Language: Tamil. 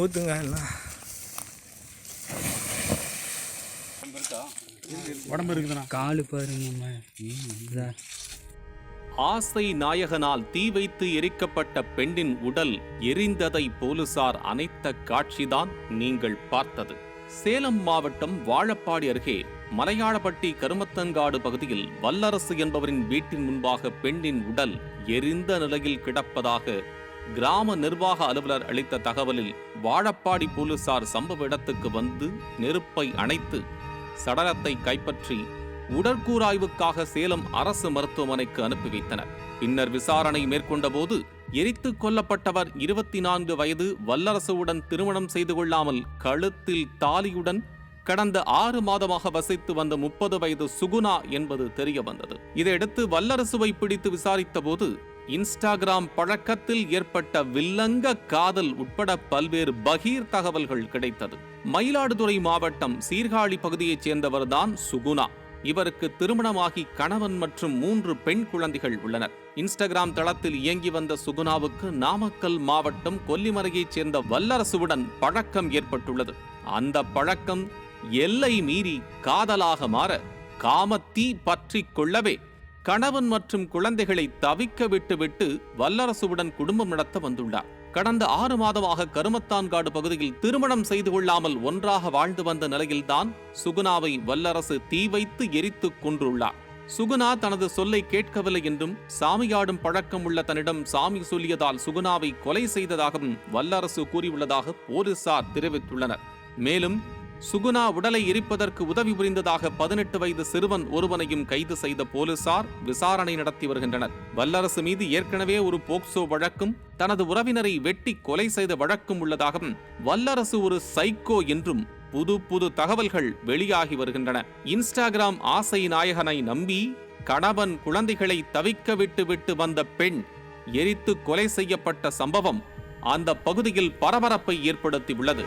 ஊற்றுங்க எல்லாம். உடம்பு இருக்குதுண்ணா. காலு பாருங்க. ஆசை நாயகனால் தீ வைத்து எரிக்கப்பட்ட பெண்ணின் உடல் எரிந்ததை போலீசார் அணைத்த காட்சிதான் நீங்கள் பார்த்தது. சேலம் மாவட்டம் வாழப்பாடி அருகே மலையாளப்பட்டி கருமத்தங்காடு பகுதியில் வல்லரசு என்பவரின் வீட்டின் முன்பாக பெண்ணின் உடல் எரிந்த நிலையில் கிடப்பதாக கிராம நிர்வாக அலுவலர் அளித்த தகவலில் வாழப்பாடி போலீசார் சம்பவ இடத்துக்கு வந்து நெருப்பை அணைத்து சடலத்தை கைப்பற்றி உடற்கூராய்வுக்காக சேலம் அரசு மருத்துவமனைக்கு அனுப்பி வைத்தனர். பின்னர் விசாரணை மேற்கொண்ட போது எரித்து கொல்லப்பட்டவர் 24 வயது வல்லரசுவுடன் திருமணம் செய்து கொள்ளாமல் கழுத்தில் தாலியுடன் கடந்த 6 மாதமாக வசித்து வந்த 30 வயது சுகுணா என்பது தெரிய வந்தது. இதையடுத்து வல்லரசுவை பிடித்து விசாரித்த போது இன்ஸ்டாகிராம் பழக்கத்தில் ஏற்பட்ட வில்லங்க காதல் உட்பட பல்வேறு பகீர் தகவல்கள் கிடைத்தது. மயிலாடுதுறை மாவட்டம் சீர்காழி பகுதியைச் சேர்ந்தவர்தான் சுகுணா. இவருக்கு திருமணமாகி கணவன் மற்றும் 3 பெண் குழந்தைகள் உள்ளனர். இன்ஸ்டாகிராம் தளத்தில் இயங்கி வந்த சுகுணாவுக்கு நாமக்கல் மாவட்டம் கொல்லிமலையைச் சேர்ந்த வல்லரசுவுடன் பழக்கம் ஏற்பட்டுள்ளது. அந்த பழக்கம் எல்லை மீறி காதலாக மாற காமத்தீ பற்றி கொள்ளவே கணவன் மற்றும் குழந்தைகளை தவிக்க விட்டுவிட்டு வல்லரசுவுடன் குடும்பம் நடத்த வந்துள்ளார். கடந்த 6 மாதமாக கருமத்தான்காடு பகுதியில் திருமணம் செய்து கொள்ளாமல் ஒன்றாக வாழ்ந்து வந்த நிலையில்தான் சுகுணாவை வல்லரசு தீ வைத்து எரித்து கொன்றுள்ளார். சுகுணா தனது சொல்லை கேட்கவில்லை என்றும் சாமியாடும் பழக்கம் உள்ள தன்னிடம் சாமி சொல்லியதால் சுகுணாவை கொலை செய்ததாகவும் வல்லரசு கூறியுள்ளதாக போலீசார் தெரிவித்துள்ளனர். மேலும் சுகுணா உடலை எரிப்பதற்கு உதவி புரிந்ததாக 18 வயது சிறுவன் ஒருவனையும் கைது செய்த போலீசார் விசாரணை நடத்தி வருகின்றனர். வல்லரசு மீது ஏற்கனவே ஒரு போக்சோ வழக்கும் தனது உறவினரை வெட்டி கொலை செய்த வழக்கும் உள்ளதாகவும் வல்லரசு ஒரு சைக்கோ என்றும் புது தகவல்கள் வெளியாகி வருகின்றன. இன்ஸ்டாகிராம் ஆசை நாயகனை நம்பி கணவன் குழந்தைகளை தவிக்க விட்டு வந்த பெண் எரித்து கொலை செய்யப்பட்ட சம்பவம் அந்த பகுதியில் பரபரப்பை ஏற்படுத்தியுள்ளது.